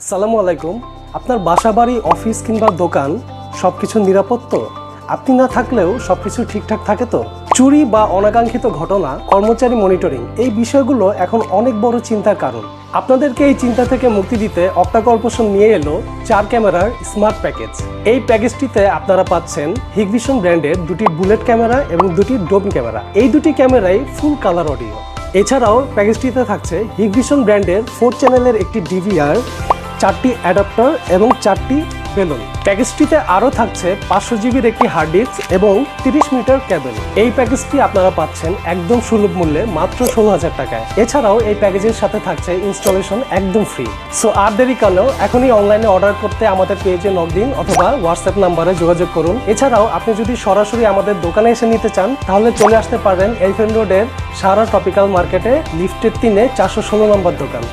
আসসালামু আলাইকুম। আপনার বাসাবাড়ি, অফিস কিংবা দোকান সবকিছু নিরাপদ তো? আপনি না থাকলেও সবকিছু ঠিকঠাক থাকে তো? চুরি বা অনাকাঙ্ক্ষিত ঘটনা, কর্মচারী মনিটরিং, এই বিষয়গুলো এখন অনেক বড় চিন্তার কারণ। আপনাদেরকে এই চিন্তা থেকে মুক্তি দিতে অক্টা কর্পোরেশন নিয়ে এলো 4 ক্যামেরার স্মার্ট প্যাকেজ। এই প্যাকেজটিতে আপনারা পাচ্ছেন হিগভিশন ব্র্যান্ডের দুটি বুলেট ক্যামেরা এবং দুটি ডোম ক্যামেরা। এই দুটি ক্যামেরাই ফুল কালার অডিও। এছাড়াও প্যাকেজটিতে থাকছে হিগভিশন ব্র্যান্ডের 4 চ্যানেলের একটি ডিভিআর, 4টি অ্যাডাপ্টার এবং 4টি বেলুন। প্যাকেজটিতে আরও থাকছে 500 জিবির একটি হার্ড ডিস্ক এবং 30 মিটার কেবল। এই প্যাকেজটি আপনারা পাচ্ছেন একদম সুলভ মূল্যে মাত্র 16,000 টাকায়। এছাড়াও এই প্যাকেজের সাথে থাকছে ইনস্টলেশন একদম ফ্রি। সো আর দেরি কালেও এখনই অনলাইনে অর্ডার করতে আমাদের পেজে নক দিন অথবা হোয়াটসঅ্যাপ নাম্বারে যোগাযোগ করুন। এছাড়াও আপনি যদি সরাসরি আমাদের দোকানে এসে নিতে চান তাহলে চলে আসতে পারেন এলিফ্যান্ট রোডের সারা ট্রপিক্যাল মার্কেটে লিফটের 3-এ 416 নম্বর দোকান।